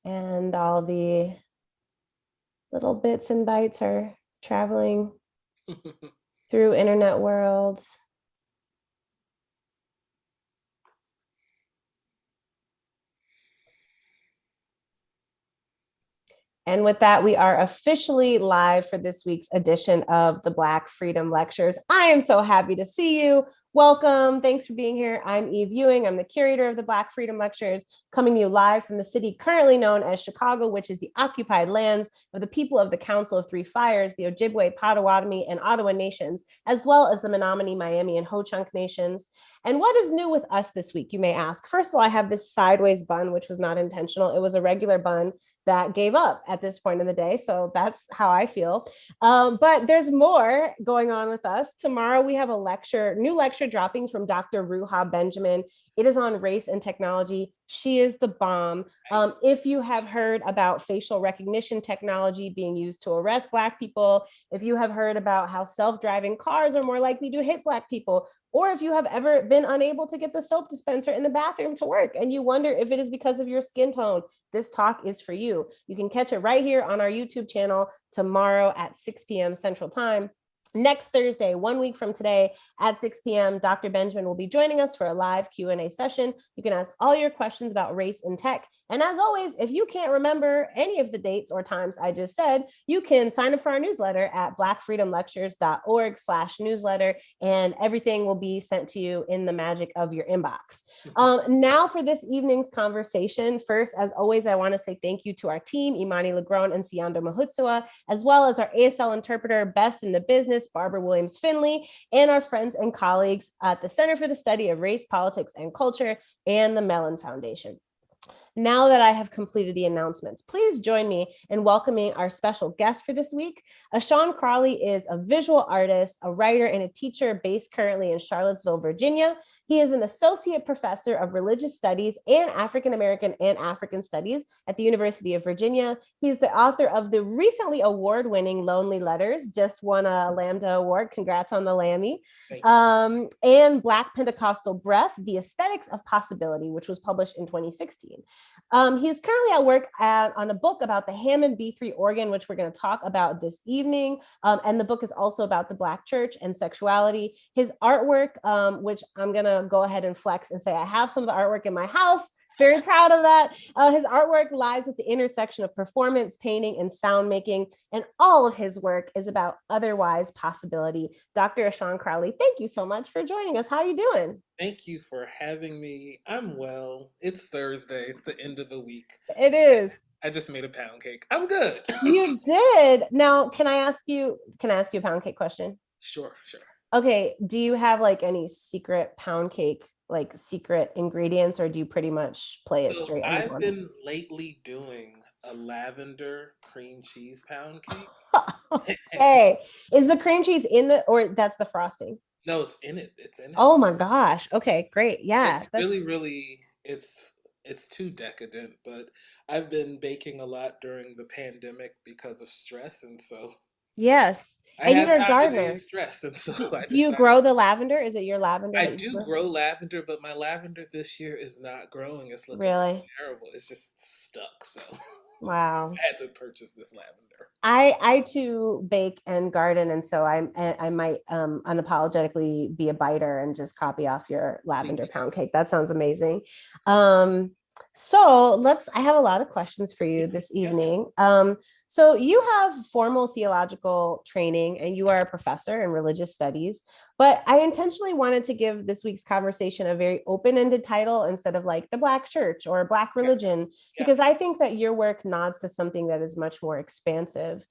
and all the little bits and bytes are traveling through internet worlds. And with that, we are officially live for this week's edition of the Black Freedom Lectures. I am so happy to see you. Welcome. Thanks for being here. I'm Eve Ewing. I'm the curator of the Black Freedom Lectures, coming to you live from the city currently known as Chicago, which is the occupied lands of the people of the Council of Three Fires, the Ojibwe, Potawatomi, and Ottawa nations, as well as the Menominee, Miami, and Ho-Chunk nations. And what is new with us this week, you may ask? First of all, I have this sideways bun, which was not intentional. It was a regular bun that gave up at this point in the day. So that's how I feel. But there's more going on with us. Tomorrow we have a new lecture dropping from Dr. Ruha Benjamin. It is on race and technology. She is the bomb. If you have heard about facial recognition technology being used to arrest Black people, if you have heard about how self-driving cars are more likely to hit Black people, or if you have ever been unable to get the soap dispenser in the bathroom to work and you wonder if it is because of your skin tone, this talk is for you. You can catch it right here on our YouTube channel tomorrow at 6 p.m. Central Time. Next Thursday, 1 week from today at 6 p.m., Dr. Benjamin will be joining us for a live Q&A session. You can ask all your questions about race and tech. And as always, if you can't remember any of the dates or times I just said, you can sign up for our newsletter at blackfreedomlectures.org/newsletter, and everything will be sent to you in the magic of your inbox. Now for this evening's conversation. First, as always, I want to say thank you to our team, Imani Legron and Siando Mahutsua, as well as our ASL interpreter, best in the business, Barbara Williams Finley, and our friends and colleagues at the Center for the Study of Race, Politics, and Culture and the Mellon Foundation. Now that I have completed the announcements, please join me in welcoming our special guest for this week. Ashon Crawley is a visual artist, a writer, and a teacher based currently in Charlottesville, Virginia. He is an associate professor of religious studies and African American and African studies at the University of Virginia. He's the author of the recently award-winning Lonely Letters, just won a Lambda Award. Congrats on the Lammy. And Black Pentecostal Breath, The Aesthetics of Possibility, which was published in 2016. He's currently at work on a book about the Hammond B3 organ, which we're going to talk about this evening. And the book is also about the Black church and sexuality. His artwork, which I'm going to go ahead and flex and say I have some of the artwork in my house. Very proud of that. His artwork lies at the intersection of performance, painting, and sound making, and all of his work is about otherwise possibility. Dr. Ashon Crawley, thank you so much for joining us. How are you doing? Thank you for having me. I'm well. It's Thursday. It's the end of the week. It is. I just made a pound cake. I'm good. You did. Now, can I ask you a pound cake question? Sure, sure. Okay, do you have like any secret pound cake, like secret ingredients, or do you pretty much play it So straight on the I've board? been lately doing a lavender cream cheese pound cake. Okay. Is the cream cheese in the, or that's the frosting? No, it's in it. It's in it. Oh my gosh. Okay, great. It's Yeah. That's really it's too decadent, but I've been baking a lot during the pandemic because of stress, and so yes. I And had you're a time to gardener. de-stress, and so I Do you decided grow the lavender? Is it your lavender I that you do grow? grow lavender, but my lavender this year is not growing. It's looking Really? terrible. It's just stuck. So Wow. I had to purchase this lavender. I too bake and garden, and so I might unapologetically be a biter and just copy off your Please lavender do. pound cake. That sounds amazing. Sounds Um, so I have a lot of questions for you good. this Yeah. evening. So you have formal theological training and you are a professor in religious studies, but I intentionally wanted to give this week's conversation a very open-ended title instead of like the Black church or Black Yeah. religion, Yeah. because I think that your work nods to something that is much more expansive,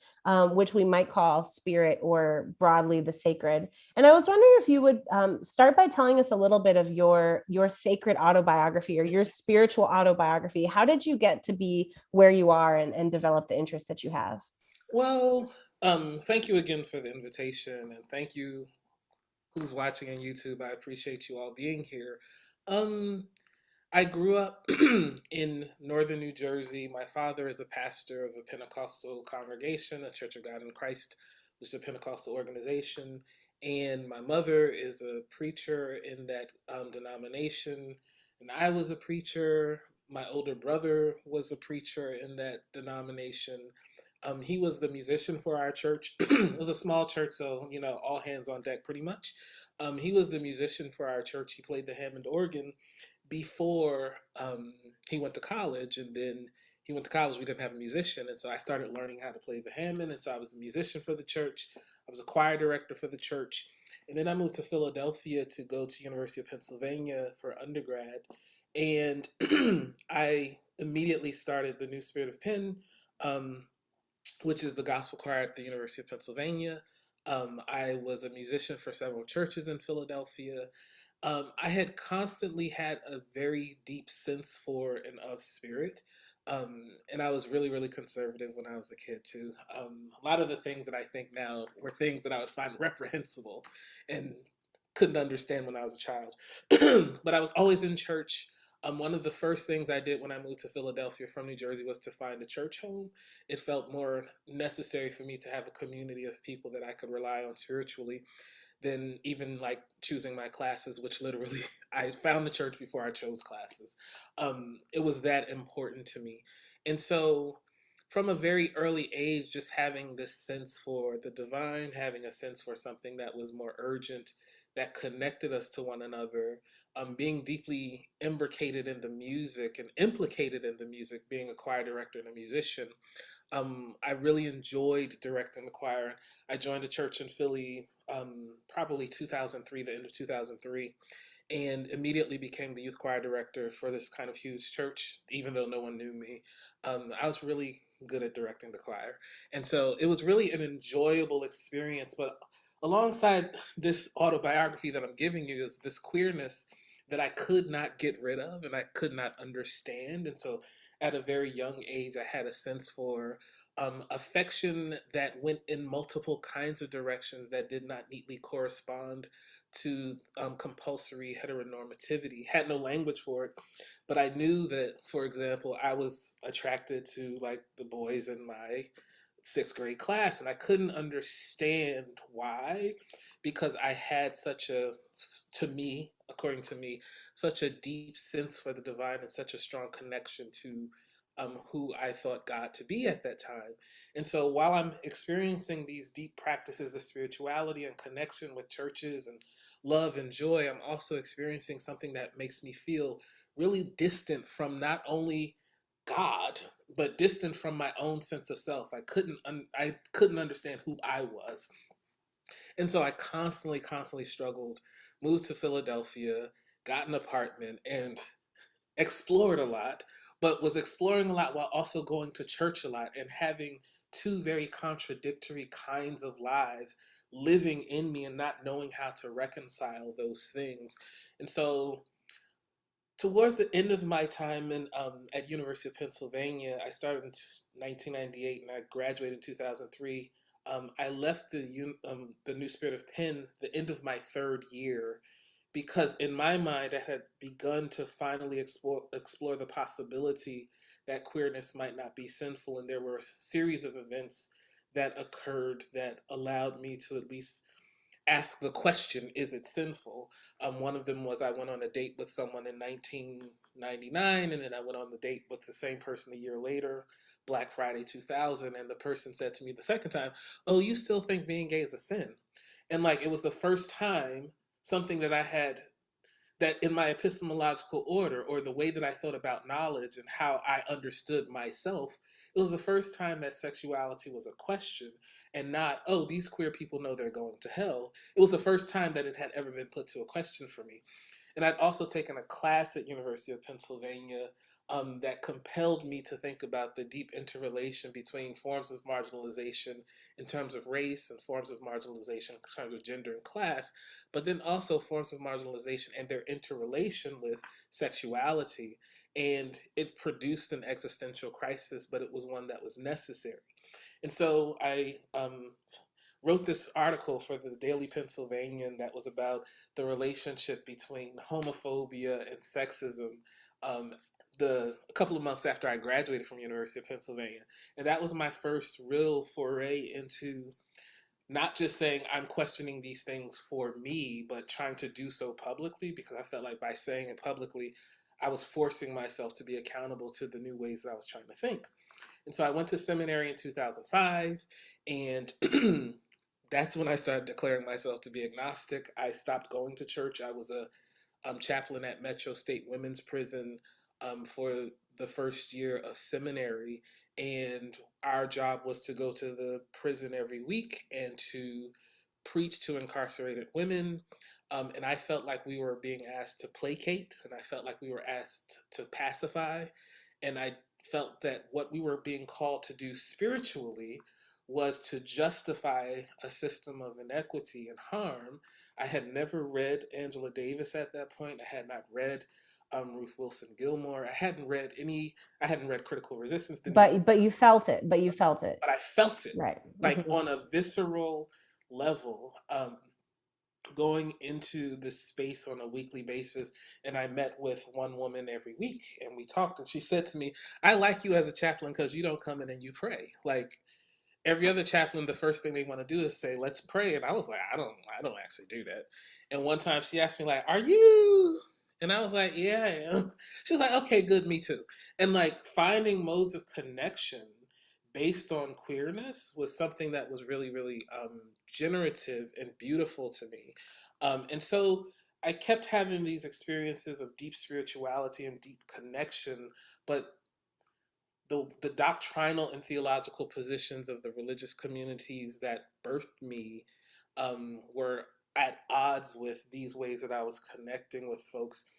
which we might call spirit or broadly the sacred. And I was wondering if you would start by telling us a little bit of your sacred autobiography or your spiritual autobiography. How did you get to be where you are and develop the interests that you have? Well, thank you again for the invitation, and thank you who's watching on YouTube. I appreciate you all being here. Um, I grew up in northern New Jersey. My father is a pastor of a Pentecostal congregation, a Church of God in Christ, which is a Pentecostal organization. And my mother is a preacher in that denomination. And I was a preacher. My older brother was a preacher in that denomination. He was the musician for our church. It was a small church, so all hands on deck, pretty much. He was the musician for our church. He played the Hammond organ before he went to college, and then he went to college. We didn't have a musician, and so I started learning how to play the Hammond. And so I was the musician for the church. I was a choir director for the church, and then I moved to Philadelphia to go to University of Pennsylvania for undergrad, and I immediately started the New Spirit of Penn, um, which is the gospel choir at the University of Pennsylvania. I was a musician for several churches in Philadelphia. I had constantly had a very deep sense for and of spirit. And I was really, really conservative when I was a kid, too. A lot of the things that I think now were things that I would find reprehensible and couldn't understand when I was a child. But I was always in church. One of the first things I did when I moved to Philadelphia from New Jersey was to find a church home. It felt more necessary for me to have a community of people that I could rely on spiritually than even like choosing my classes, which literally I found the church before I chose classes. It was that important to me. And so from a very early age, just having this sense for the divine, having a sense for something that was more urgent, that connected us to one another, being deeply imbricated in the music and implicated in the music, being a choir director and a musician, I really enjoyed directing the choir. I joined a church in Philly, probably 2003, the end of 2003, and immediately became the youth choir director for this kind of huge church, even though no one knew me. I was really good at directing the choir. And so it was really an enjoyable experience. But alongside this autobiography that I'm giving you is this queerness that I could not get rid of and I could not understand. And so at a very young age, I had a sense for affection that went in multiple kinds of directions that did not neatly correspond to compulsory heteronormativity. Had no language for it, but I knew that, for example, I was attracted to like the boys in my sixth grade class, and I couldn't understand why, because I had such a, to me, according to me, such a deep sense for the divine and such a strong connection to who I thought God to be at that time. And so while I'm experiencing these deep practices of spirituality and connection with churches and love and joy, I'm also experiencing something that makes me feel really distant from not only God, but distant from my own sense of self. I couldn't understand who I was. And so I constantly struggled, moved to Philadelphia, got an apartment, and explored a lot, but was exploring a lot while also going to church a lot and having two very contradictory kinds of lives living in me and not knowing how to reconcile those things. And so towards the end of my time at University of Pennsylvania, I started in 1998 and I graduated in 2003. I left the New Spirit of Penn the end of my third year because in my mind I had begun to finally explore the possibility that queerness might not be sinful, and there were a series of events that occurred that allowed me to at least ask the question, is it sinful? One of them was I went on a date with someone in 1999, and then I went on the date with the same person a year later, Black Friday 2000, and the person said to me the second time, "Oh, you still think being gay is a sin?" And like it was the first time something that I had that in my epistemological order or the way that I thought about knowledge and how I understood myself, it was the first time that sexuality was a question and not, oh, these queer people know they're going to hell. It was the first time that it had ever been put to a question for me. And I'd also taken a class at University of Pennsylvania that compelled me to think about the deep interrelation between forms of marginalization in terms of race and forms of marginalization in terms of gender and class, but then also forms of marginalization and their interrelation with sexuality. And it produced an existential crisis, but it was one that was necessary. And so I wrote this article for the Daily Pennsylvanian that was about the relationship between homophobia and sexism. Um, a couple of months after I graduated from University of Pennsylvania, and that was my first real foray into not just saying I'm questioning these things for me, but trying to do so publicly because I felt like by saying it publicly, I was forcing myself to be accountable to the new ways that I was trying to think. And so I went to seminary in 2005, and that's when I started declaring myself to be agnostic. I stopped going to church. I was a chaplain at Metro State Women's Prison for the first year of seminary. And our job was to go to the prison every week and to preach to incarcerated women. And I felt like we were being asked to placate, and I felt like we were asked to pacify. And I felt that what we were being called to do spiritually was to justify a system of inequity and harm. I had never read Angela Davis at that point. I had not read Ruth Wilson Gilmore. I hadn't read Critical Resistance. Didn't even, But you felt it. But you felt it. but I felt it Right. like on a visceral level. Going into this space on a weekly basis, and I met with one woman every week, and we talked, and she said to me, "I like you as a chaplain because you don't come in and you pray. Like every other chaplain, the first thing they want to do is say, 'Let's pray.'" And I was like, I don't actually do that." And one time she asked me like, "Are you?" And I was like, "Yeah, I am." She was like, "Okay, good, me too." And like finding modes of connection based on queerness was something that was really, really generative and beautiful to me. And so I kept having these experiences of deep spirituality and deep connection, but the doctrinal and theological positions of the religious communities that birthed me were at odds with these ways that I was connecting with folks.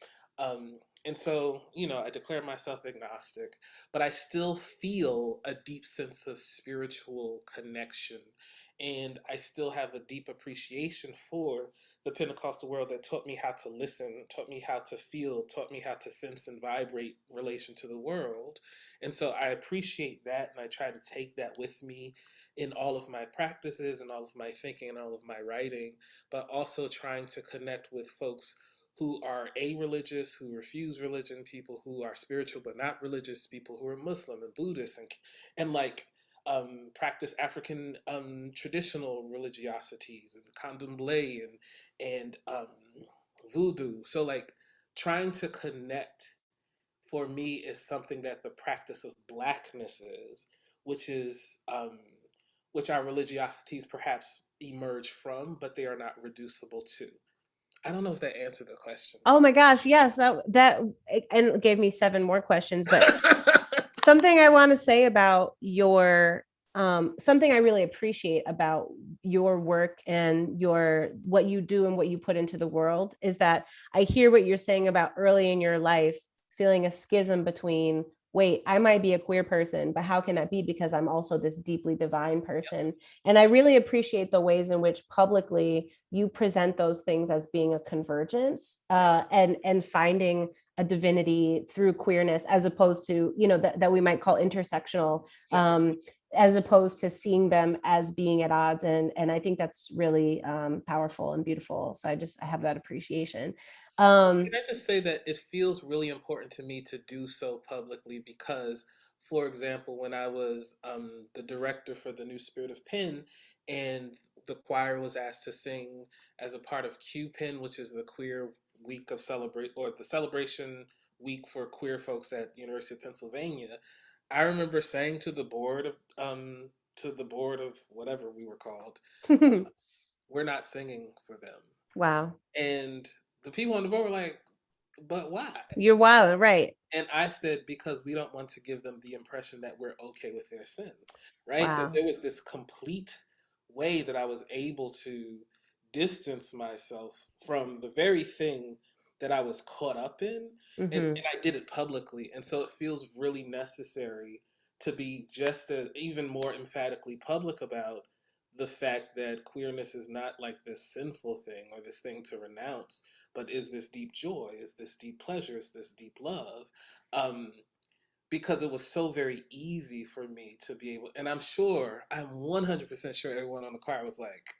And so, I declare myself agnostic, but I still feel a deep sense of spiritual connection. And I still have a deep appreciation for the Pentecostal world that taught me how to listen, taught me how to feel, taught me how to sense and vibrate in relation to the world. And so I appreciate that, and I try to take that with me in all of my practices and all of my thinking and all of my writing, but also trying to connect with folks who are a-religious, who refuse religion, people who are spiritual but not religious, people who are Muslim and Buddhist and like practice African traditional religiosities and candomblé and voodoo. So like trying to connect for me is something that the practice of blackness is, which is which our religiosities perhaps emerge from, but they are not reducible to. I don't know if that answered the question. Oh my gosh, yes, that and gave me 7 more questions, but something I want to say about your something I really appreciate about your work and your what you do and what you put into the world is that I hear what you're saying about early in your life feeling a schism between, wait, I might be a queer person, but how can that be because I'm also this deeply divine person? And I really appreciate the ways in which publicly you present those things as being a convergence, and finding a divinity through queerness, as opposed to, that we might call intersectional, as opposed to seeing them as being at odds. And I think that's really powerful and beautiful. So I have that appreciation. Can I just say that it feels really important to me to do so publicly because, for example, when I was the director for the New Spirit of Penn, and the choir was asked to sing as a part of Q Penn, which is the queer week of celebrate or the celebration week for queer folks at the University of Pennsylvania, I remember saying to the board of whatever we were called, we're not singing for them. Wow. And the people on the board were like, "But why?" You're wild, right? And I said, "Because we don't want to give them the impression that we're okay with their sin," right? That Wow. there was this complete way that I was able to distance myself from the very thing that I was caught up in. Mm-hmm. And I did it publicly. And so it feels really necessary to be just even more emphatically public about the fact that queerness is not like this sinful thing or this thing to renounce, but is this deep joy, is this deep pleasure, is this deep love. Um, because it was so very easy for me to be able, and I'm 100% sure everyone on the choir was like,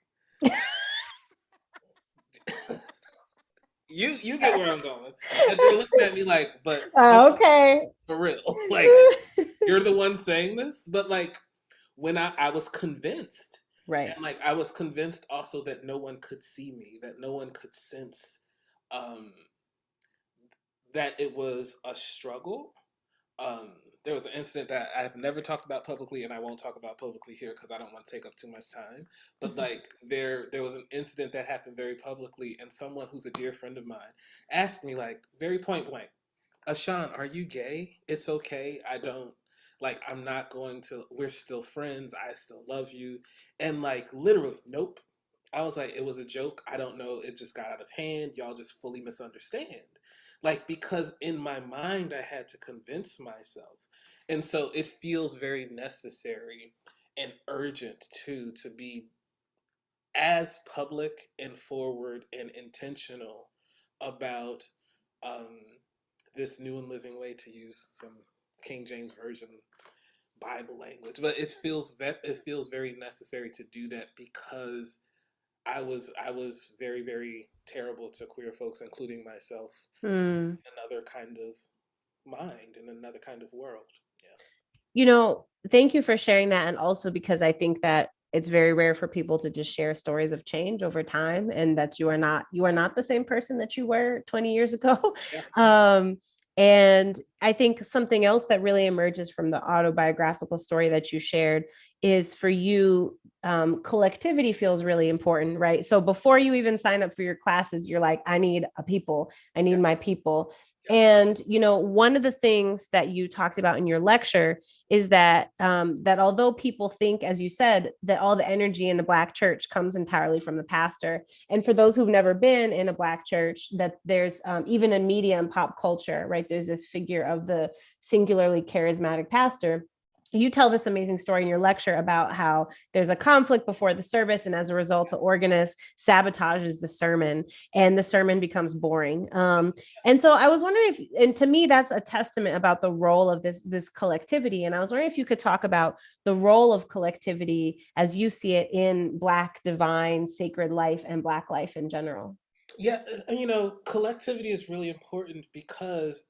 you get where I'm going. And they're looking at me like, but come on, Okay. for real. Like, you're the one saying this? But like, when I was convinced, Right. and like, I was convinced also that no one could see me, that no one could sense um, that it was a struggle. Um, there was an incident that I've never talked about publicly, and I won't talk about publicly here because I don't want to take up too much time. But like there was an incident that happened very publicly, and someone who's a dear friend of mine asked me like very point blank, Ashon, are you gay? It's okay. I don't like I'm not going to we're still friends. I still love you. And like literally, nope. I was like, it was a joke. I don't know. It just got out of hand. Y'all just fully misunderstand. Like, because in my mind, I had to convince myself. And so it feels very necessary and urgent too to be as public and forward and intentional about um, this new and living way, to use some King James Version Bible language. But it feels very necessary to do that because I was very very terrible to queer folks, including myself, Hmm. in another kind of mind in another kind of world. Yeah. Thank you for sharing that. And also because I think that it's very rare for people to just share stories of change over time, and that you are not the same person that you were 20 years ago. Yeah. Yeah. um, and I think something else that really emerges from the autobiographical story that you shared is for you, collectivity feels really important, right? So before you even sign up for your classes, you're like, I need a people, I need Yeah. my people. Yeah. And one of the things that you talked about in your lecture is that although people think, as you said, that all the energy in the Black church comes entirely from the pastor, and for those who've never been in a Black church, that there's even in media and pop culture, right? There's this figure of the singularly charismatic pastor. You tell this amazing story in your lecture about how there's a conflict before the service, and as a result, the organist sabotages the sermon, and the sermon becomes boring. And so I was wondering if, and to me, that's a testament about the role of this collectivity. And I was wondering if you could talk about the role of collectivity as you see it in Black divine sacred life and Black life in general. Yeah, collectivity is really important because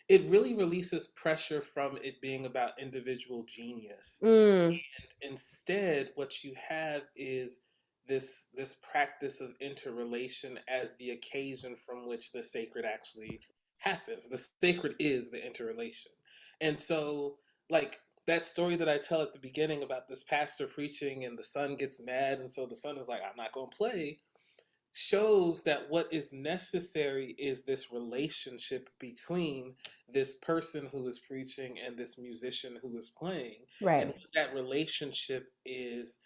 it really releases pressure from it being about individual genius. Mm, And instead, what you have is this practice of interrelation as the occasion from which the sacred actually happens. The sacred is the interrelation. And so, like that story that I tell at the beginning about this pastor preaching and the son gets mad, and so the son is like, I'm not going to play, shows that what is necessary is this relationship between this person who is preaching and this musician who is playing. And right. when that relationship is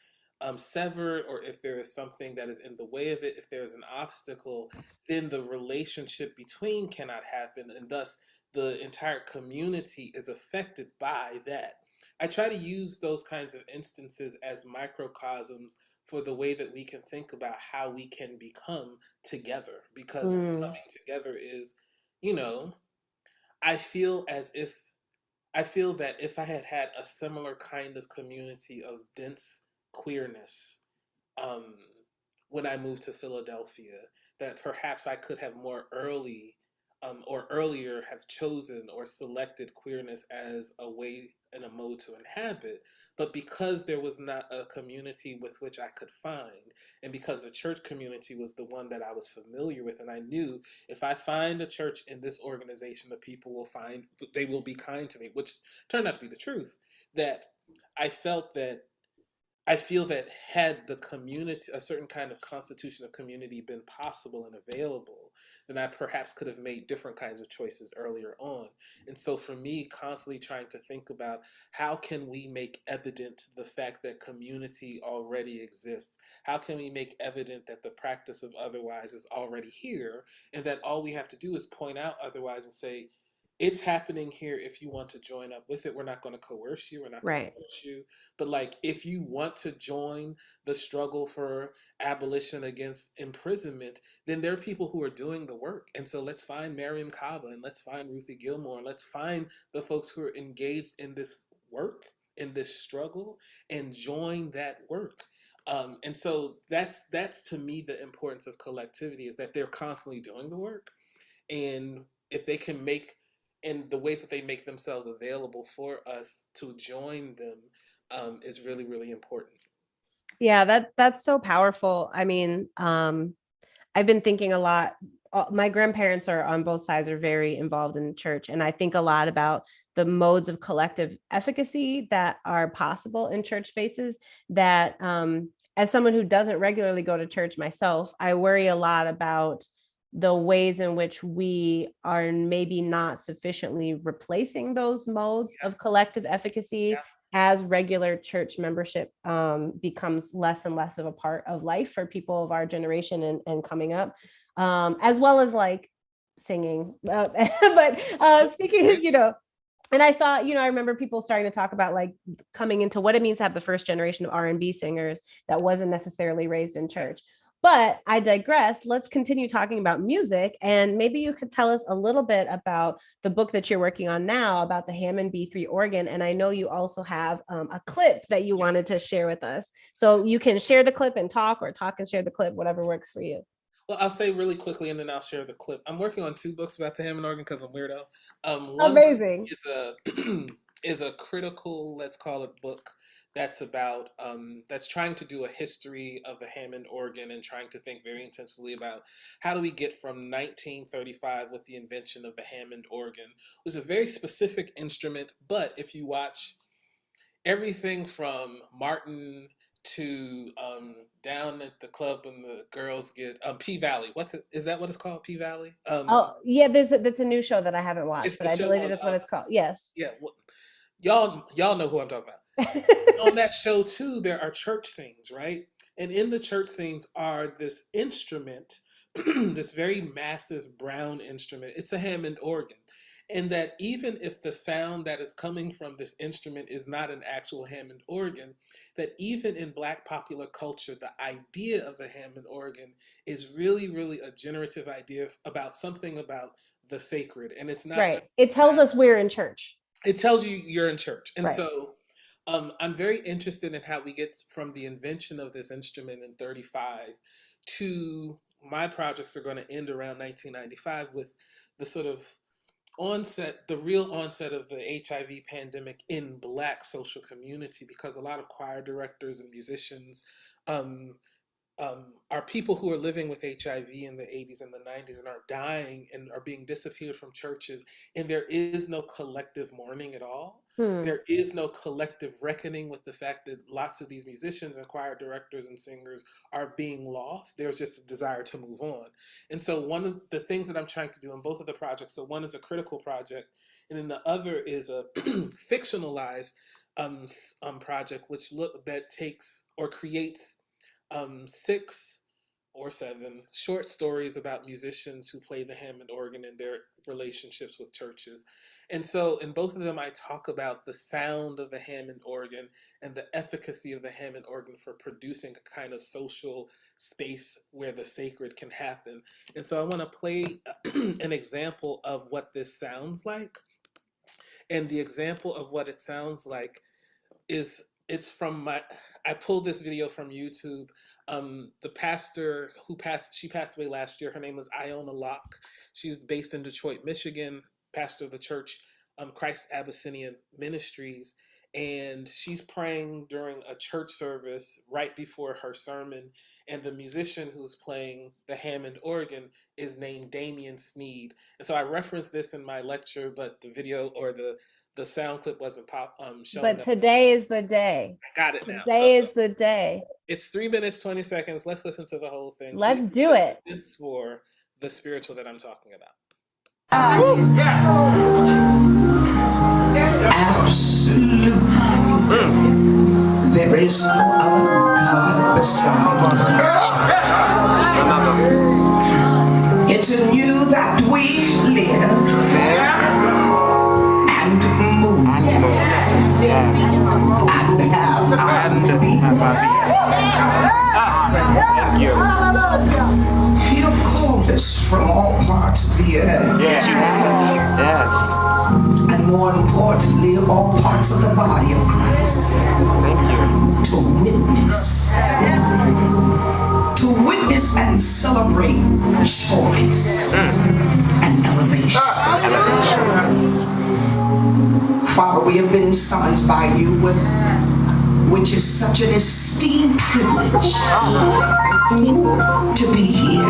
severed, or if there is something that is in the way of it, if there's an obstacle, then the relationship between cannot happen, and thus the entire community is affected by that. I try to use those kinds of instances as microcosms for the way that we can think about how we can become together, because Mm, coming together is, you know, I feel as if I feel that if I had had a similar kind of community of dense queerness, um, when I moved to Philadelphia, that perhaps I could have more early, or earlier have chosen or selected queerness as a way and a mode to inhabit. But because there was not a community with which I could find, and because the church community was the one that I was familiar with, and I knew if I find a church in this organization, the people will find, they will be kind to me, which turned out to be the truth. That I felt that I feel that had the community, a certain kind of constitution of community, been possible and available, then I perhaps could have made different kinds of choices earlier on. And so for me, constantly trying to think about how can we make evident the fact that community already exists? How can we make evident that the practice of otherwise is already here, and that all we have to do is point out otherwise and say, it's happening here. If you want to join up with it, we're not going to coerce you. We're not going to right. push you. But like, if you want to join the struggle for abolition against imprisonment, then there are people who are doing the work. And so let's find Mariam Kaba, and let's find Ruthie Gilmore, and let's find the folks who are engaged in this work, in this struggle, and join that work. And so that's to me the importance of collectivity, is that they're constantly doing the work, and if they can make, in the ways that they make themselves available for us to join them, is really really important. Yeah, that's so powerful. I mean, I've been thinking a lot my grandparents are on both sides are very involved in the church. And I think a lot about the modes of collective efficacy that are possible in church spaces that, as someone who doesn't regularly go to church myself, I worry a lot about the ways in which we are maybe not sufficiently replacing those modes of collective efficacy as regular church membership becomes less and less of a part of life for people of our generation and coming up, as well as like singing. But speaking, and I saw, I remember people starting to talk about like coming into what it means to have the first generation of R&B singers that wasn't necessarily raised in church. But I digress. Let's continue talking about music. And maybe you could tell us a little bit about the book that you're working on now about the Hammond B3 organ. And I know you also have a clip that you wanted to share with us. So you can share the clip and talk, or talk and share the clip, whatever works for you. Well, I'll say really quickly, and then I'll share the clip. I'm working on 2 books about the Hammond organ because I'm weirdo. One Amazing. is a critical, let's call it, book that's about that's trying to do a history of the Hammond organ and trying to think very intensely about how do we get from 1935 with the invention of the Hammond organ. It was a very specific instrument, but if you watch everything from Martin to down at the club when the girls get P Valley. Is that what it's called? P Valley? Oh yeah, that's a new show that I haven't watched, but I believe that's what it's called. Yes. Yeah. Well, y'all know who I'm talking about. On that show too, there are church scenes, right? And in the church scenes are this instrument, this very massive brown instrument. It's a Hammond organ. And that even if the sound that is coming from this instrument is not an actual Hammond organ, that even in Black popular culture, the idea of the Hammond organ is really, really a generative idea about something about the sacred. And it's not right. It tells us we're in church. It tells you you're in church. And right. So I'm very interested in how we get from the invention of this instrument in 35 to my projects are going to end around 1995 with the sort of the real onset of the HIV pandemic in Black social community, because a lot of choir directors and musicians are people who are living with HIV in the 80s and the 90s and are dying and are being disappeared from churches. And there is no collective mourning at all. There is no collective reckoning with the fact that lots of these musicians and choir directors and singers are being lost. There's just a desire to move on. And so one of the things that I'm trying to do in both of the projects, so one is a critical project, and then the other is a fictionalized project, that takes or creates 6 or 7 short stories about musicians who play the Hammond organ and their relationships with churches. And so in both of them, I talk about the sound of the Hammond organ and the efficacy of the Hammond organ for producing a kind of social space where the sacred can happen. And so I want to play an example of what this sounds like. And the example of what it sounds like it's from I pulled this video from YouTube. The pastor she passed away last year. Her name is Iona Locke. She's based in Detroit, Michigan, pastor of the church, Christ Abyssinian Ministries. And she's praying during a church service right before her sermon. And the musician who's playing the Hammond organ is named Damian Sneed. And so I referenced this in my lecture, but the video or the sound clip wasn't shown. But today is the day. I got it now. Today is the day. It's 3 minutes, 20 seconds. Let's listen to the whole thing. Let's do it. It's for the spiritual that I'm talking about. Absolutely. There is no other God beside you. It's in you that we live and move and have our being. Thank you. You have called us from all parts of the earth. And more importantly, all parts of the body of Christ. Thank you. To witness and celebrate choice and elevation. Father, we have been summoned by you, which is such an esteemed privilege. to be here.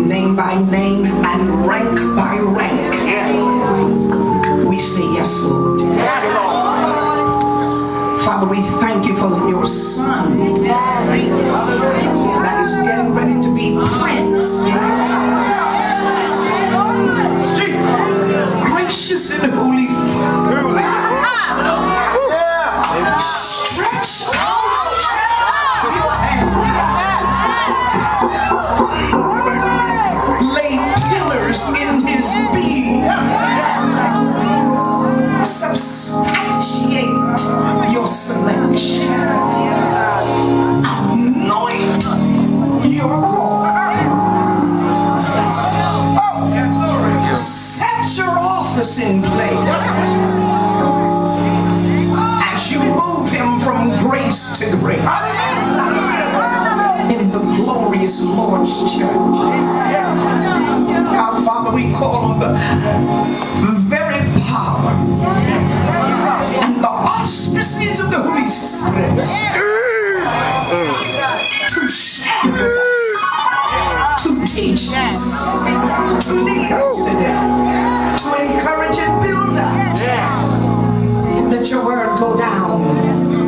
Name by name and rank by rank. We say yes, Lord. Father, we thank you for your son that is getting ready to be prince in your house. Gracious and holy Father, stretch out your hand. Lay pillars in his being. Substantiate your selection. Anoint your call. Set your office in place as you move him from grace to grace in the glorious Lord's church. Now, Father, we call on the very power and the auspices of the Holy Spirit to share with us, to teach us, to lead us today, to encourage and build up. Let your word go down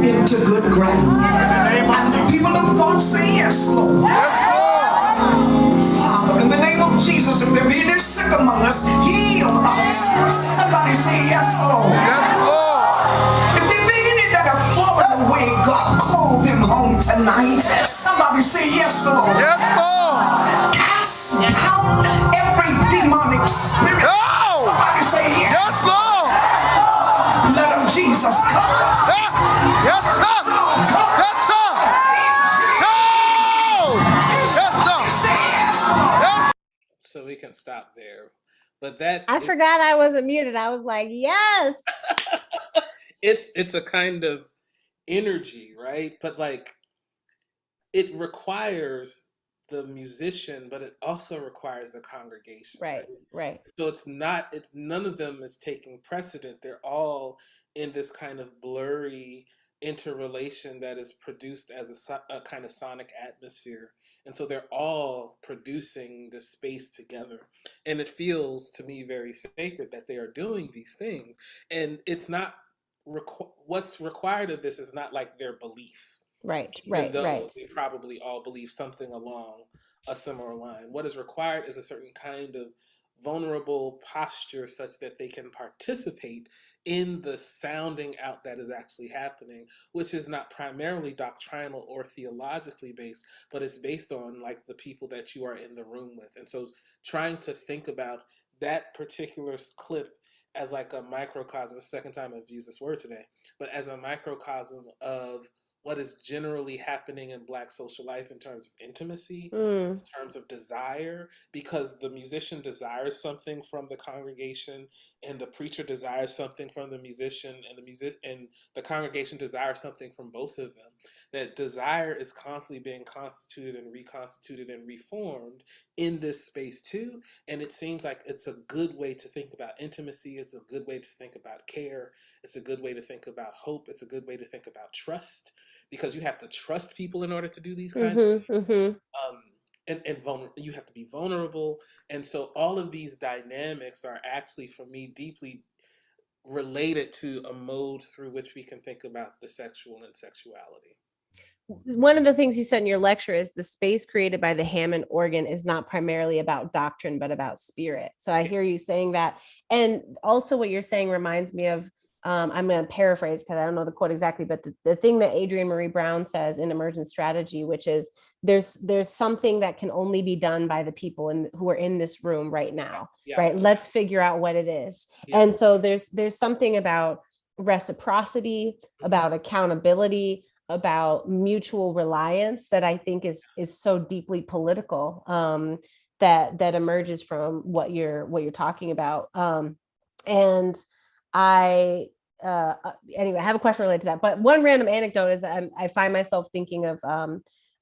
into good ground. And the people of God say yes, Lord. Father, in the name of Jesus, if there be any sick among us, heal us. Somebody say yes, Lord. Yes, Lord. If there be any that have fallen away, God, call them home tonight. Somebody say yes, Lord. Yes, Lord. Cast down every demonic spirit. Oh. Somebody say yes. Yes, Lord. Let him, Jesus, come. Yes, sir. Yes, sir. Go. Yes, sir. Say yes, Lord. Yes. So we can stop there. But that I forgot I wasn't muted. I was like, yes. it's a kind of energy, right? But like it requires the musician, but it also requires the congregation. Right. So it's none of them is taking precedent. They're all in this kind of blurry interrelation that is produced as a kind of sonic atmosphere. And so they're all producing this space together. And it feels to me very sacred that they are doing these things. And it's not, what's required of this is not like their belief. Even though they probably all believe something along a similar line. What is required is a certain kind of vulnerable posture such that they can participate in the sounding out that is actually happening, which is not primarily doctrinal or theologically based, but it's based on like the people that you are in the room with. And so trying to think about that particular clip as like a microcosm, the second time I've used this word today, but as a microcosm of what is generally happening in Black social life in terms of intimacy, in terms of desire, because the musician desires something from the congregation, and the preacher desires something from the musician, and the congregation desires something from both of them. That desire is constantly being constituted and reconstituted and reformed in this space too. And it seems like it's a good way to think about intimacy. It's a good way to think about care. It's a good way to think about hope. It's a good way to think about trust. Because you have to trust people in order to do these kinds of things. And you have to be vulnerable. And so all of these dynamics are actually, for me, deeply related to a mode through which we can think about the sexual and sexuality. One of the things you said in your lecture is the space created by the Hammond organ is not primarily about doctrine, but about spirit. So I hear you saying that. And also what you're saying reminds me of, I'm going to paraphrase because I don't know the quote exactly, but the thing that Adrienne Marie Brown says in Emergent Strategy, which is there's something that can only be done by the people who are in this room right now, right? Let's figure out what it is. And so there's something about reciprocity, about accountability, about mutual reliance that I think is so deeply political, that emerges from what you're talking about. And I anyway, I have a question related to that. But one random anecdote is that I find myself thinking of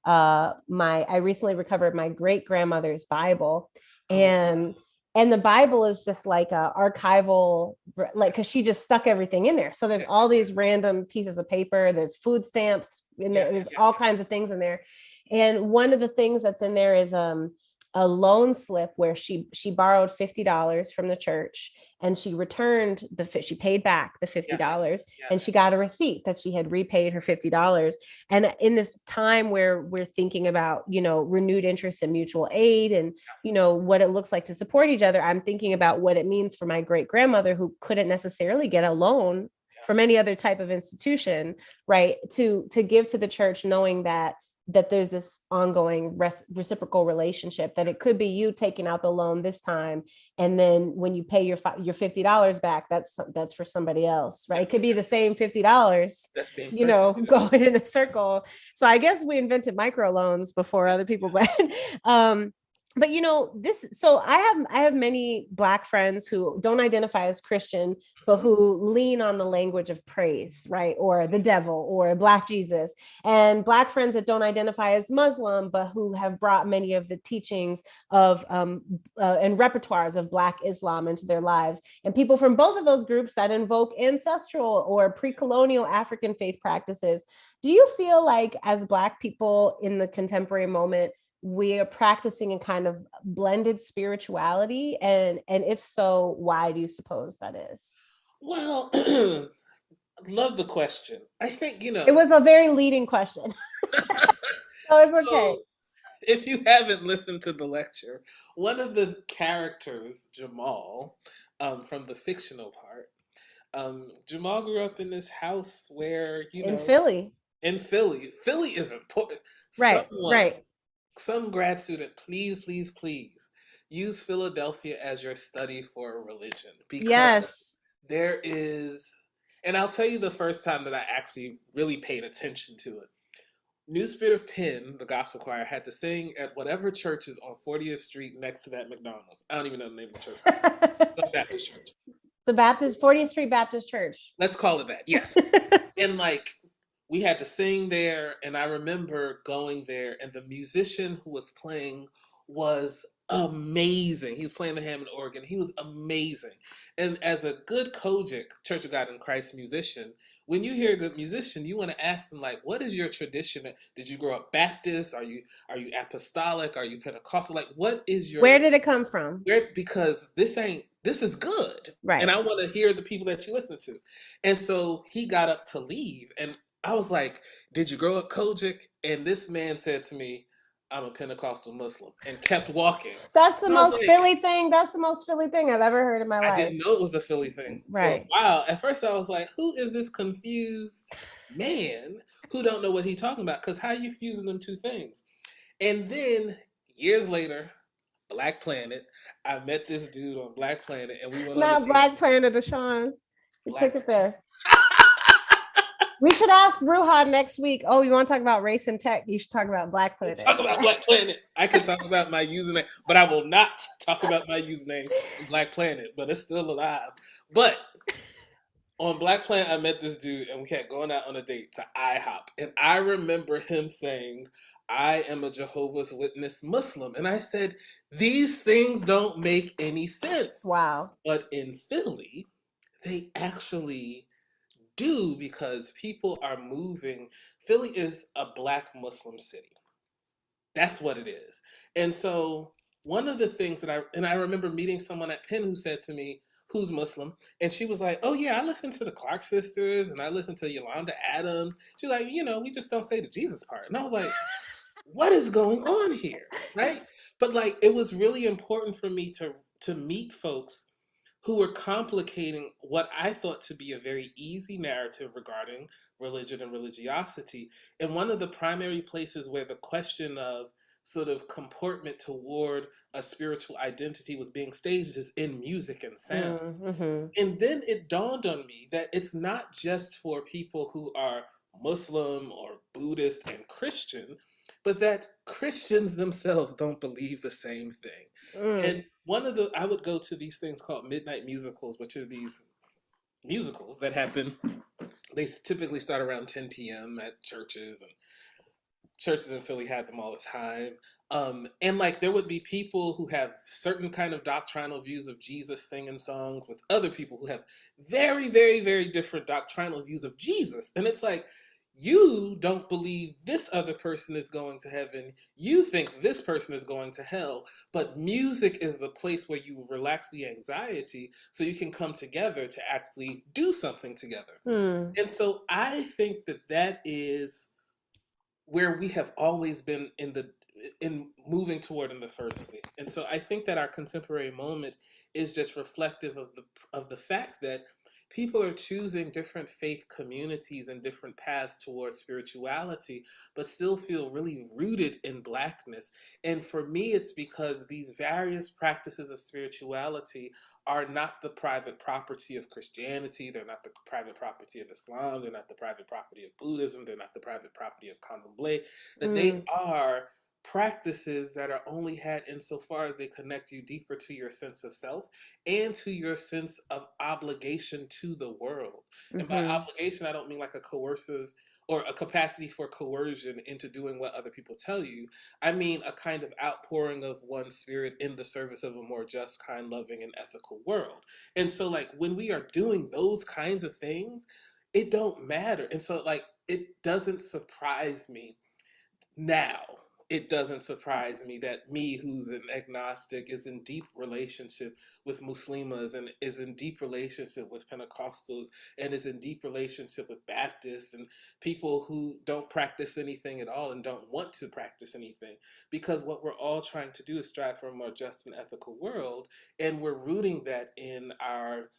I recently recovered my great grandmother's Bible, and And the Bible is just like a archival, like, because she just stuck everything in there. So there's all these random pieces of paper, there's food stamps in there, there's all kinds of things in there. And one of the things that's in there is a loan slip where she borrowed $50 from the church, and she returned she paid back the $50, and she got a receipt that she had repaid her $50. And in this time where we're thinking about, renewed interest in mutual aid and, what it looks like to support each other, I'm thinking about what it means for my great grandmother, who couldn't necessarily get a loan from any other type of institution, right, to give to the church, knowing that there's this ongoing reciprocal relationship, that it could be you taking out the loan this time, and then when you pay your $50 back, that's for somebody else, right? It could be the same $50, going in a circle. So I guess we invented microloans before other people, but so I have many Black friends who don't identify as Christian, but who lean on the language of praise, right? Or the devil, or Black Jesus, and Black friends that don't identify as Muslim, but who have brought many of the teachings of and repertoires of Black Islam into their lives, and people from both of those groups that invoke ancestral or pre-colonial African faith practices. Do you feel like, as Black people in the contemporary moment, we are practicing a kind of blended spirituality? And if so, why do you suppose that is? Well, love the question. I think, it was a very leading question. So it's okay. So, if you haven't listened to the lecture, one of the characters, Jamal, from the fictional part, Jamal grew up in this house where, in Philly. Philly is important. Right. Some grad student, please use Philadelphia as your study for religion, because there is, and I'll tell you the first time that I actually really paid attention to it. New Spirit of Penn, the gospel choir, had to sing at whatever church is on 40th Street next to that McDonald's. I don't even know the name of the church. Some Baptist church. The 40th Street Baptist Church. Let's call it that, yes. And we had to sing there, and I remember going there, and the musician who was playing was amazing. He was playing the Hammond organ. He was amazing. And as a good Kojic, Church of God in Christ musician, when you hear a good musician, you want to ask them, what is your tradition? Did you grow up Baptist? Are you apostolic? Are you Pentecostal? What is your... Where did it come from? Because this is good. Right. And I want to hear the people that you listen to. And so he got up to leave, and I was like, did you grow up Kojic? And this man said to me, I'm a Pentecostal Muslim, and kept walking. That's the most Philly thing. That's the most Philly thing I've ever heard in my life. I didn't know it was a Philly thing. Right. For a while. At first I was like, who is this confused man who don't know what he's talking about? Because how are you fusing them two things? And then years later, Black Planet, I met this dude on Black Planet, and we went on Black Planet, Ashon. You took it there. We should ask Ruha next week. Oh, you want to talk about race and tech? You should talk about Black Planet. Talk about Black Planet. I can talk about my username, but I will not talk about my username in Black Planet, but it's still alive. But on Black Planet, I met this dude, and we had gone out on a date to IHOP. And I remember him saying, I am a Jehovah's Witness Muslim. And I said, these things don't make any sense. Wow. But in Philly, they actually do, because people are moving. Philly is a Black Muslim city. That's what it is. And so one of the things that I remember meeting someone at Penn who said to me, who's Muslim, and she was like, oh yeah, I listen to the Clark sisters, and I listen to Yolanda Adams. She's like, we just don't say the Jesus part. And I was like, what is going on here, right? But it was really important for me to meet folks who were complicating what I thought to be a very easy narrative regarding religion and religiosity. And one of the primary places where the question of sort of comportment toward a spiritual identity was being staged is in music and sound. Mm-hmm. And then it dawned on me that it's not just for people who are Muslim or Buddhist and Christian, but that Christians themselves don't believe the same thing. And I would go to these things called midnight musicals, which are these musicals that happen. They typically start around 10 p.m. at churches, and churches in Philly had them all the time. And like there would be people who have certain kind of doctrinal views of Jesus singing songs with other people who have very, very, very different doctrinal views of Jesus. And it's like, you don't believe this other person is going to heaven. You think this person is going to hell. But music is the place where you relax the anxiety so you can come together to actually do something together. Hmm. And so I think that that is where we have always been in moving toward in the first place. And so I think that our contemporary moment is just reflective of the fact that people are choosing different faith communities and different paths towards spirituality, but still feel really rooted in Blackness. And for me, it's because these various practices of spirituality are not the private property of Christianity. They're not the private property of Islam. They're not the private property of Buddhism. They're not the private property of Candomblé. That they are practices that are only had insofar as they connect you deeper to your sense of self and to your sense of obligation to the world. And by obligation, I don't mean like a coercive or a capacity for coercion into doing what other people tell you. I mean a kind of outpouring of one's spirit in the service of a more just, kind, loving, and ethical world. And so like when we are doing those kinds of things, it don't matter. And so like it doesn't surprise me now. It doesn't surprise me that me, who's an agnostic, is in deep relationship with Muslimas and is in deep relationship with Pentecostals and is in deep relationship with Baptists and people who don't practice anything at all and don't want to practice anything. Because what we're all trying to do is strive for a more just and ethical world. And we're rooting that in our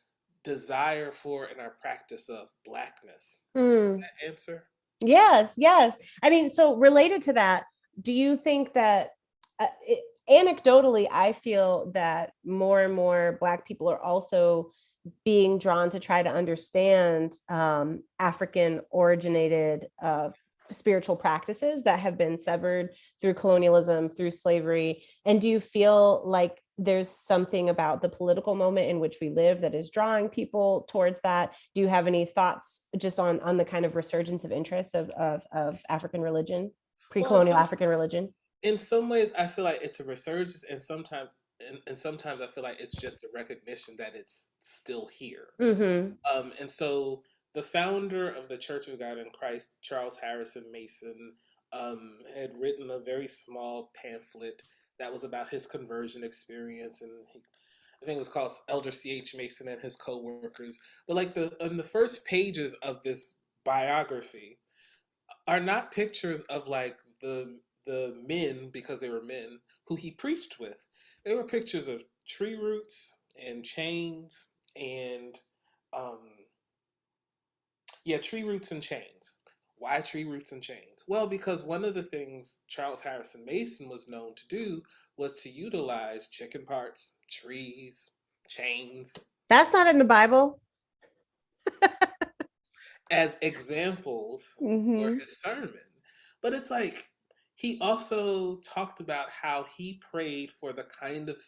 desire for and our practice of Blackness. Hmm. That answer? Yes, yes. I mean, so related to that, do you think that anecdotally, I feel that more and more Black people are also being drawn to try to understand African originated spiritual practices that have been severed through colonialism, through slavery? And do you feel like there's something about the political moment in which we live that is drawing people towards that? Do you have any thoughts just on the kind of resurgence of interest of African religion, pre-colonial African religion? In some ways, I feel like it's a resurgence, and sometimes I feel like it's just a recognition that it's still here. Mm-hmm. And so the founder of the Church of God in Christ, Charles Harrison Mason, had written a very small pamphlet that was about his conversion experience, and I think it was called Elder C.H. Mason and His Co-Workers. But like in the first pages of this biography are not pictures of like the men, because they were men who he preached with. They were pictures of tree roots and chains and um tree roots and chains. Why tree roots and chains? Well, because one of the things Charles Harrison Mason was known to do was to utilize chicken parts, trees, chains That's not in the Bible. as examples for Mm-hmm. his sermon. But it's like he also talked about how he prayed for the kind of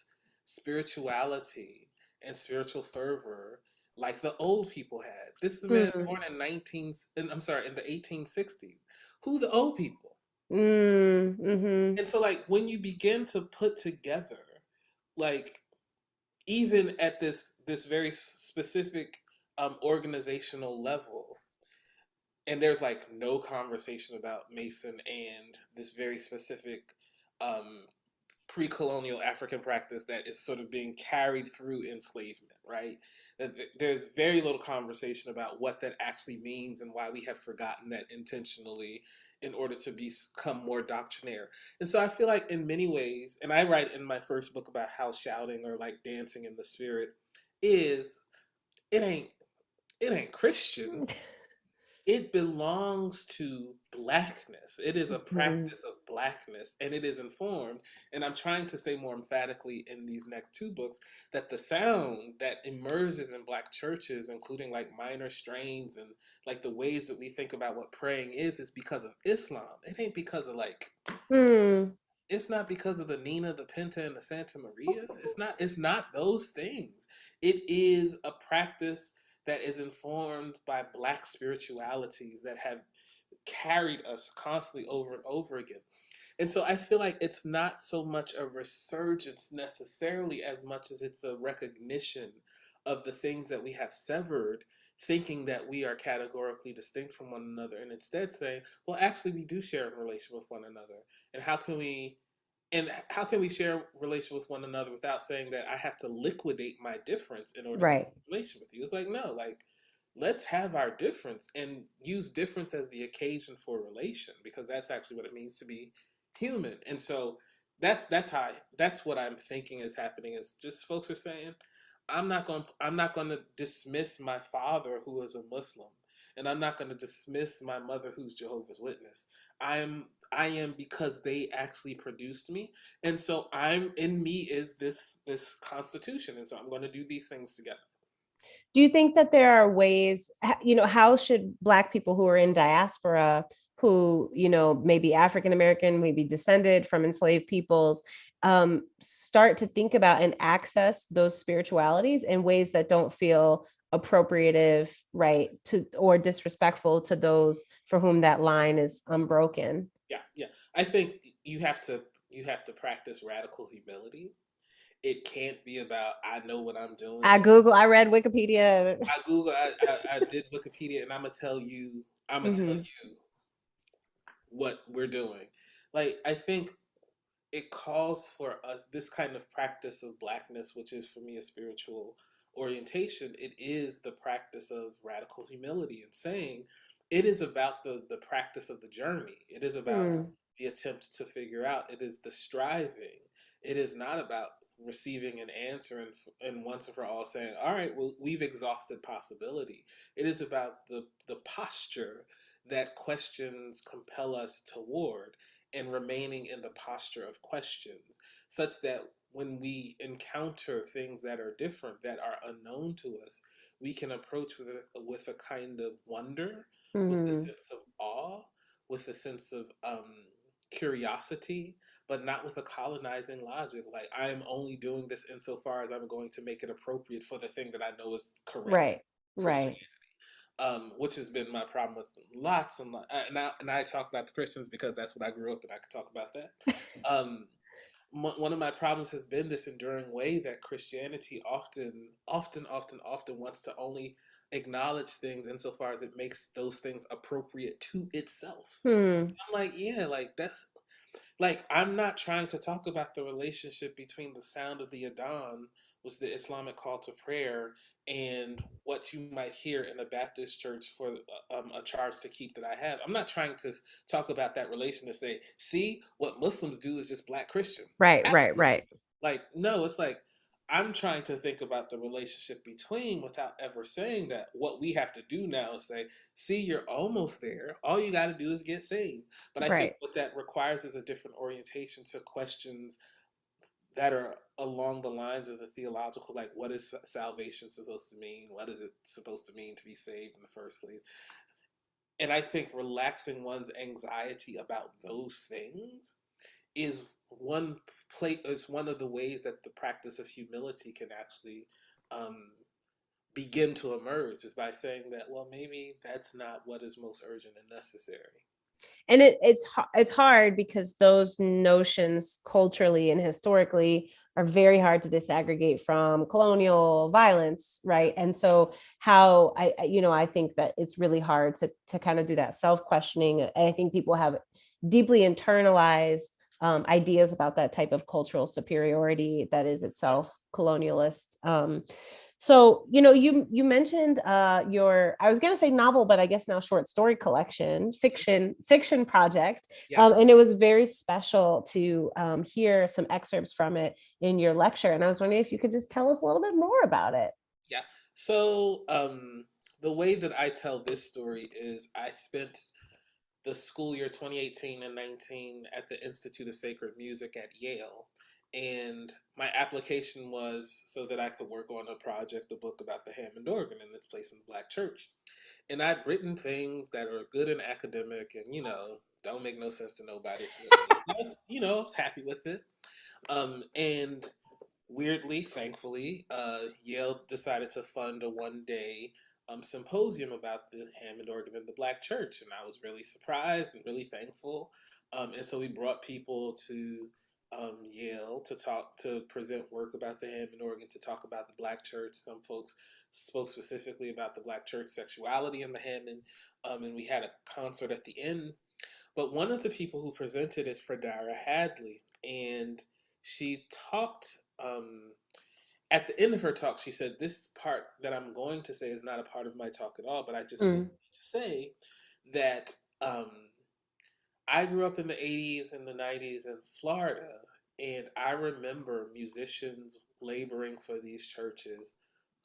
spirituality and spiritual fervor like the old people had. This is a man born in the 1860s. Who the old people? Mm-hmm. And so like when you begin to put together like even at this very specific organizational level, and there's like no conversation about Mason and this very specific um, pre-colonial African practice that is sort of being carried through enslavement, right? There's very little conversation about what that actually means and why we have forgotten that intentionally in order to become more doctrinaire. And so I feel like in many ways, and I write in my first book about how shouting or like dancing in the spirit is, it ain't Christian. It belongs to Blackness. It is a Mm-hmm. practice of Blackness, and it is informed. And I'm trying to say more emphatically in these next two books that the sound that emerges in Black churches, including like minor strains and like the ways that we think about what praying is because of Islam. It ain't because of like, Hmm. it's not because of the Nina, the Penta, and the Santa Maria. It's not those things. It is a practice that is informed by Black spiritualities that have carried us constantly over and over again. And so I feel like it's not so much a resurgence necessarily as much as it's a recognition of the things that we have severed, thinking that we are categorically distinct from one another, and instead saying, well, actually, we do share a relation with one another. And how can we share a relation with one another without saying that I have to liquidate my difference in order to have Right. a relation with you? It's like, no, like, let's have our difference and use difference as the occasion for relation, because that's actually what it means to be human. And so that's what I'm thinking is happening, is just folks are saying, I'm not going to dismiss my father who is a Muslim, and I'm not going to dismiss my mother who's Jehovah's Witness. I am because they actually produced me, and so I'm in me is this constitution, and so I'm going to do these things together. Do you think that there are ways, how should Black people who are in diaspora, who, maybe African American, maybe descended from enslaved peoples, start to think about and access those spiritualities in ways that don't feel appropriative, right, to or disrespectful to those for whom that line is unbroken? Yeah. I think you have to practice radical humility. It can't be about I know what I'm doing. I read Wikipedia. I did Wikipedia, and I'm gonna tell Hmm. you what we're doing. Like, I think it calls for us this kind of practice of Blackness, which is for me a spiritual orientation. It is the practice of radical humility and saying it is about the practice of the journey. It is about Hmm. the attempt to figure out. It is the striving. It is not about receiving an answer and once and for all saying, all right, well, we've exhausted possibility. It is about the posture that questions compel us toward, and remaining in the posture of questions, such that when we encounter things that are different, that are unknown to us, we can approach with a kind of wonder, with a Hmm. sense of awe, with a sense of curiosity, but not with a colonizing logic. Like, I am only doing this insofar as I'm going to make it appropriate for the thing that I know is correct, Right. Christianity. Right. Which has been my problem with lots and lots. And I talk about the Christians because that's what I grew up in. I could talk about that. Um, One of my problems has been this enduring way that Christianity often wants to only acknowledge things insofar as it makes those things appropriate to itself. Hmm. I'm like, yeah, like that's like, I'm not trying to talk about the relationship between the sound of the Adhan, was the Islamic call to prayer, and what you might hear in a Baptist church for a charge to keep that I have. I'm not trying to talk about that relation to say, see, what Muslims do is just Black Christian. Right. Right. Right. Like, no, it's like I'm trying to think about the relationship between without ever saying that. What we have to do now is say, see, you're almost there. All you got to do is get saved. But I think Right. what that requires is a different orientation to questions that are along the lines of the theological, like, what is salvation supposed to mean? What is it supposed to mean to be saved in the first place? And I think relaxing one's anxiety about those things is one of the ways that the practice of humility can actually um, begin to emerge, is by saying that, well, maybe that's not what is most urgent and necessary. And it's hard because those notions culturally and historically are very hard to disaggregate from colonial violence, right? And so how I think that it's really hard to kind of do that self-questioning. And I think people have deeply internalized ideas about that type of cultural superiority that is itself colonialist. So, you mentioned your, I was going to say novel, but I guess now short story collection, fiction project. Yeah. And it was very special to hear some excerpts from it in your lecture. And I was wondering if you could just tell us a little bit more about it. Yeah. So the way that I tell this story is I spent the school year 2018 and 19 at the Institute of Sacred Music at Yale. And my application was so that I could work on a project, a book about the Hammond organ and its place in the Black church. And I'd written things that are good and academic and, don't make no sense to nobody except me. I was happy with it. And weirdly, thankfully, Yale decided to fund a one-day symposium about the Hammond organ in the Black church, and I was really surprised and really thankful. And so we brought people to Yale to present work about the Hammond organ, to talk about the Black church. Some folks spoke specifically about the Black church sexuality in the Hammond, and we had a concert at the end. But one of the people who presented is Fredara Hadley, and she talked. At the end of her talk, she said, "This part that I'm going to say is not a part of my talk at all, but I just feel Mm. to say that." I grew up in the 80s and the 90s in Florida, and I remember musicians laboring for these churches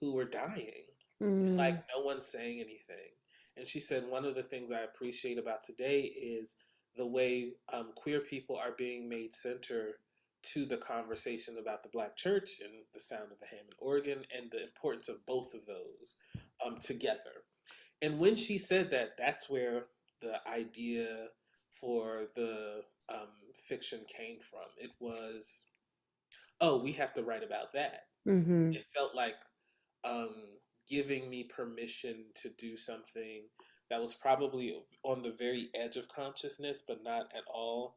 who were dying, and like Mm. no one's saying anything. And she said, one of the things I appreciate about today is the way queer people are being made center to the conversation about the Black church and the sound of the Hammond organ and the importance of both of those together. And when she said that, that's where the idea for the fiction came from. It was, oh, we have to write about that. Mm-hmm. It felt like um, giving me permission to do something that was probably on the very edge of consciousness, but not at all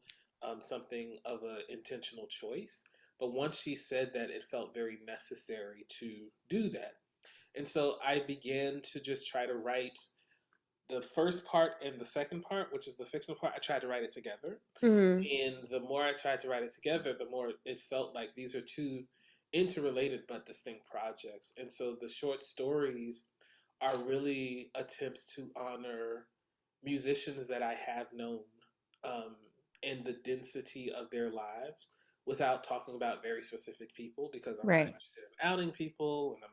something of an intentional choice. But once she said that, it felt very necessary to do that. And so I began to just try to write the first part and the second part, which is the fictional part. I tried to write it together. Mm-hmm. And the more I tried to write it together, the more it felt like these are two interrelated but distinct projects. And so the short stories are really attempts to honor musicians that I have known um, and the density of their lives without talking about very specific people, because I'm not Right. interested in outing people, and I'm,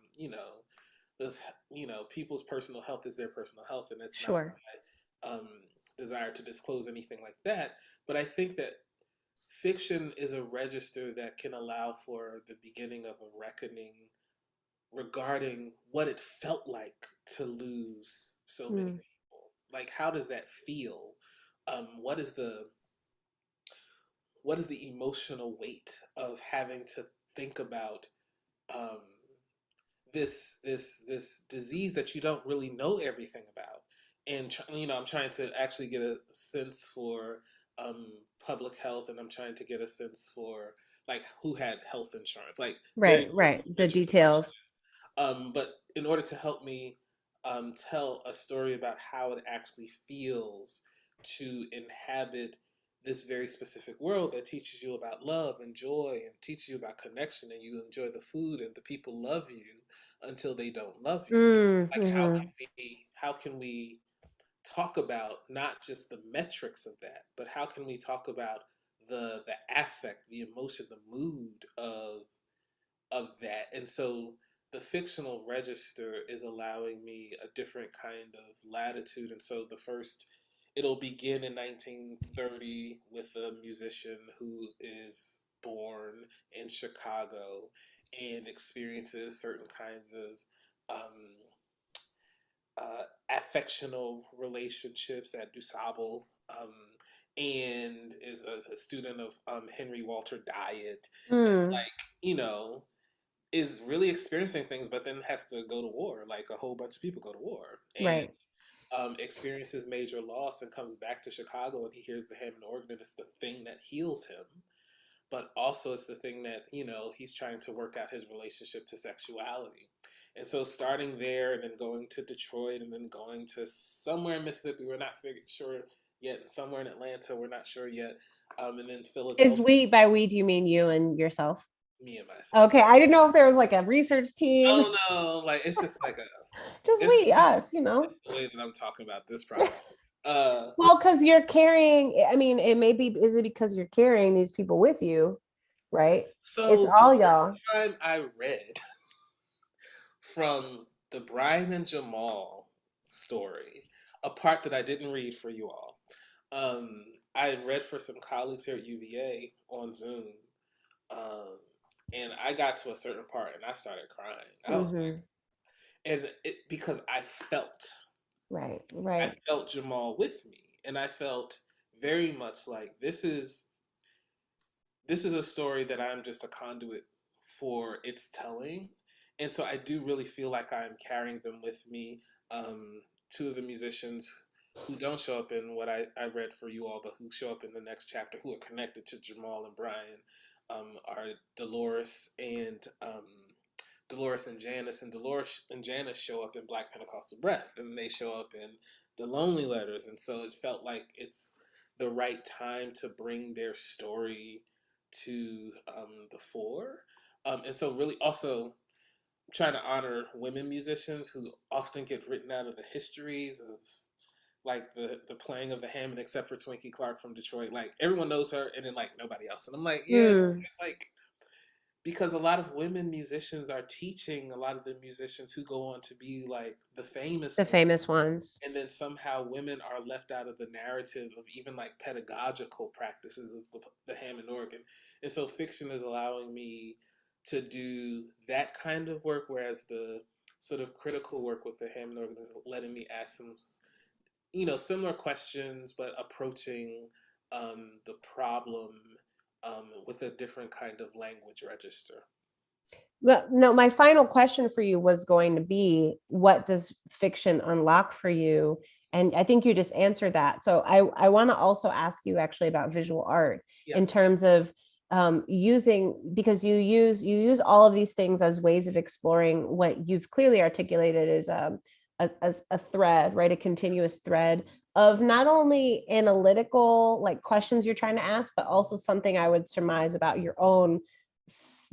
this, people's personal health is their personal health, and it's not Sure. my desire to disclose anything like that. But I think that fiction is a register that can allow for the beginning of a reckoning regarding what it felt like to lose so many Mm. people. Like, how does that feel? What is the emotional weight of having to think about um, this disease that you don't really know everything about? And I'm trying to actually get a sense for um, public health, and I'm trying to get a sense for like who had health insurance, like very Right. Right. The superficial details. but in order to help me tell a story about how it actually feels to inhabit this very specific world that teaches you about love and joy and teaches you about connection, and you enjoy the food and the people love you until they don't love you. Like, Mm-hmm. how can we talk about not just the metrics of that, but how can we talk about the affect, the emotion, the mood of that? And so the fictional register is allowing me a different kind of latitude. And so it'll begin in 1930 with a musician who is born in Chicago and experiences certain kinds of affectional relationships at DuSable, and is a student of Henry Walter Diet, and Mm. like, is really experiencing things, but then has to go to war, like a whole bunch of people go to war, and Right. experiences major loss and comes back to Chicago, and he hears the Hammond organ, and it's the thing that heals him, but also it's the thing that, he's trying to work out his relationship to sexuality. And so starting there and then going to Detroit and then going to somewhere in Mississippi, we're not sure yet, and somewhere in Atlanta, we're not sure yet, and then Is Philadelphia, we, by we, do you mean you and yourself? me and myself. Okay. I didn't know if there was like a research team. Oh no, like it's just like Just it's, we, it's us, it's the way that I'm talking about this project. Uh, Well, because you're carrying, I mean, it may be, is it because you're carrying these people with you, right? It's so the all first y'all. time I read from the Brian and Jamal story, a part that I didn't read for you all, um, I read for some colleagues here at UVA on Zoom, um, and I got to a certain part and I started crying. I was like, Mm-hmm. and it because Right, I right. felt Jamal with me, and I felt very much like this is a story that I'm just a conduit for its telling. And so I do really feel like I'm carrying them with me. Two of the musicians who don't show up in what I read for you all, but who show up in the next chapter, who are connected to Jamal and Brian, are Dolores and Janice, and Dolores and Janice show up in Black Pentecostal Breath, and they show up in the Lonely Letters, and so it felt like it's the right time to bring their story to the fore, and so really also trying to honor women musicians who often get written out of the histories of like the playing of the Hammond, except for Twinkie Clark from Detroit. Like everyone knows her, and then like nobody else. And I'm like, yeah, Mm, it's like because a lot of women musicians are teaching a lot of the musicians who go on to be like the famous the ones. famous ones. And then somehow women are left out of the narrative of even like pedagogical practices of the Hammond organ. And so fiction is allowing me to do that kind of work, whereas the sort of critical work with the Hammond organ is letting me ask some, similar questions, but approaching the problem with a different kind of language register. Well, no, my final question for you was going to be, what does fiction unlock for you? And I think you just answered that. So I want to also ask you actually about visual art Yeah. in terms of using, because you use all of these things as ways of exploring what you've clearly articulated as a thread, right? A continuous thread of not only analytical like questions you're trying to ask, but also something I would surmise about your own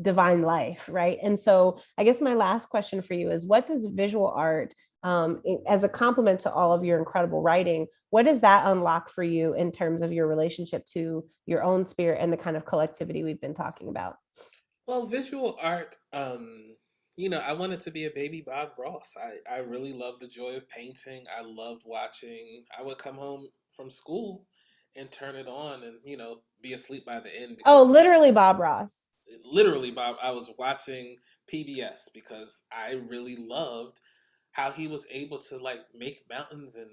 divine life, right? And so I guess my last question for you is, what does visual art, as a complement to all of your incredible writing, what does that unlock for you in terms of your relationship to your own spirit and the kind of collectivity we've been talking about? Well, visual art, I wanted to be a baby Bob Ross. I really loved the joy of painting. I loved watching. I would come home from school and turn it on and, be asleep by the end Oh, because literally Bob Ross. literally, Bob, I was watching PBS because I really loved how he was able to like make mountains, and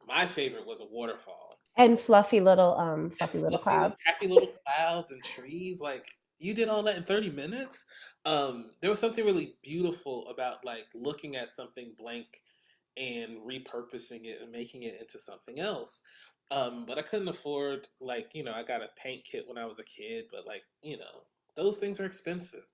my favorite was a waterfall. And And fluffy little fluffy, cloud. happy little clouds and trees. Like you did all that in 30 minutes. There was something really beautiful about like looking at something blank and repurposing it and making it into something else. But I couldn't afford like, I got a paint kit when I was a kid, but like, those things are expensive.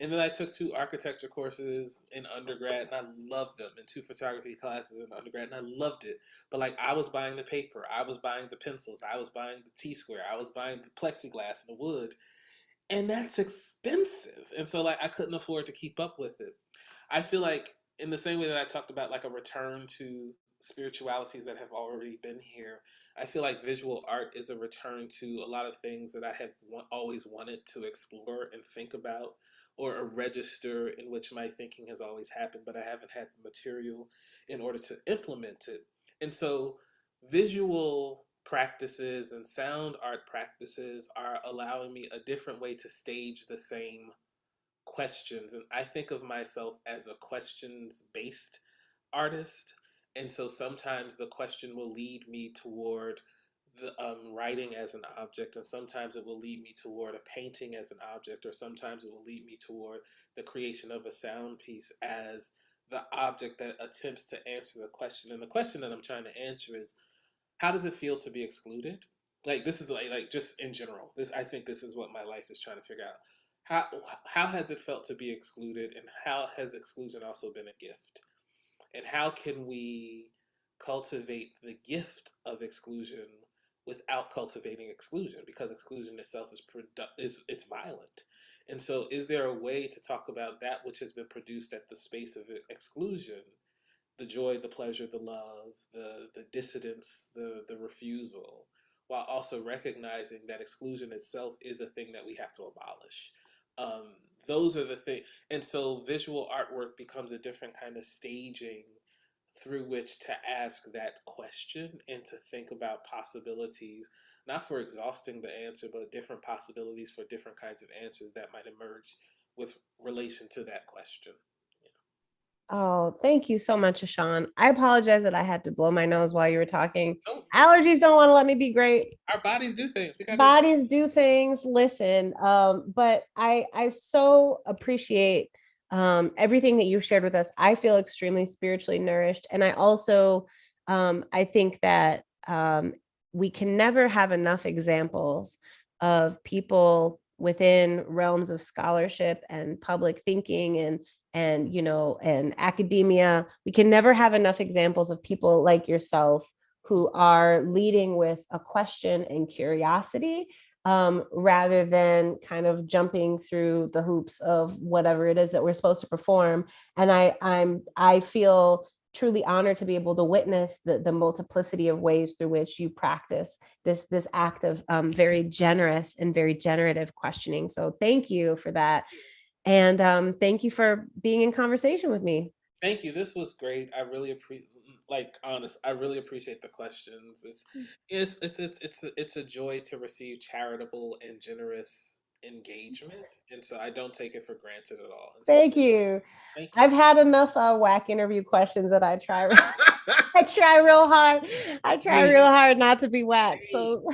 And then I took 2 architecture courses in undergrad and I loved them, and 2 photography classes in undergrad and I loved it. But like I was buying the paper, I was buying the pencils, I was buying the T-square, I was buying the plexiglass and the wood. And that's expensive. And so like I couldn't afford to keep up with it. I feel like in the same way that I talked about like a return to spiritualities that have already been here, I feel like visual art is a return to a lot of things that I have always wanted to explore and think about, or a register in which my thinking has always happened, but I haven't had the material in order to implement it. And so visual practices and sound art practices are allowing me a different way to stage the same questions. And I think of myself as a questions based artist. And so sometimes the question will lead me toward the writing as an object, and sometimes it will lead me toward a painting as an object, or sometimes it will lead me toward the creation of a sound piece as the object that attempts to answer the question. And the question that I'm trying to answer is, how does it feel to be excluded? Like this is like just in general. This I think this is what my life is trying to figure out. How how has it felt to be excluded, and how has exclusion also been a gift? And how can we cultivate the gift of exclusion without cultivating exclusion? Because exclusion itself is it's violent. And so is there a way to talk about that which has been produced at the space of exclusion, the joy, the pleasure, the love, the dissidence, the refusal, while also recognizing that exclusion itself is a thing that we have to abolish. Um, those are the things, and so visual artwork becomes a different kind of staging through which to ask that question and to think about possibilities, not for exhausting the answer, but different possibilities for different kinds of answers that might emerge with relation to that question. Oh, thank you so much, Ashon. I apologize that I had to blow my nose while you were talking. Oh, Allergies don't want to let me be great. our bodies do things. We gotta. Bodies do things. Listen, but I so appreciate everything that you've shared with us. I feel extremely spiritually nourished, and I also I think that we can never have enough examples of people within realms of scholarship and public thinking and academia. We can never have enough examples of people like yourself who are leading with a question and curiosity, rather than kind of jumping through the hoops of whatever it is that we're supposed to perform. And I feel truly honored to be able to witness the multiplicity of ways through which you practice this act of very generous and very generative questioning. So thank you for that. And thank you for being in conversation with me. Thank you. This was great. I really appreciate, I really appreciate the questions. It's a joy to receive charitable and generous engagement, and so I don't take it for granted at all. And so, Thank you. thank you. I've had enough whack interview questions that I try. I try real hard. I try real hard not to be whack. So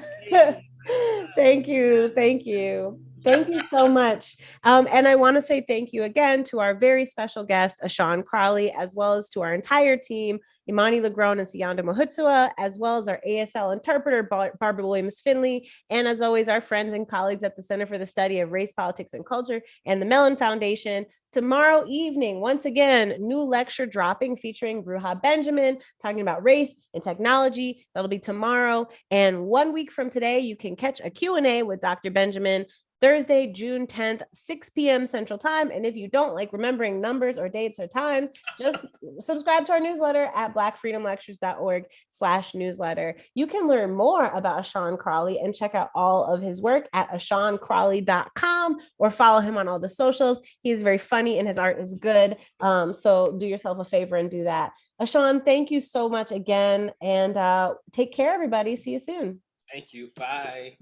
thank you. Thank you. Thank you so much. And I want to say thank you again to our very special guest, Ashon Crawley, as well as to our entire team, Imani Legron and Siyanda Mahutsua, as well as our ASL interpreter, Barbara Williams-Finley, and as always, our friends and colleagues at the Center for the Study of Race, Politics, and Culture and the Mellon Foundation. Tomorrow evening, once again, new lecture dropping featuring Bruja Benjamin, talking about race and technology. That'll be tomorrow. And 1 week from today, you can catch a Q&A with Dr. Benjamin, Thursday, June 10th, 6 p.m. Central Time. And if you don't like remembering numbers or dates or times, just subscribe to our newsletter at blackfreedomlectures.org/newsletter. You can learn more about Ashon Crawley and check out all of his work at ashoncrawley.com or follow him on all the socials. He's very funny and his art is good. So do yourself a favor and do that. Ashon, thank you so much again. And take care, everybody. See you soon. Thank you. Bye.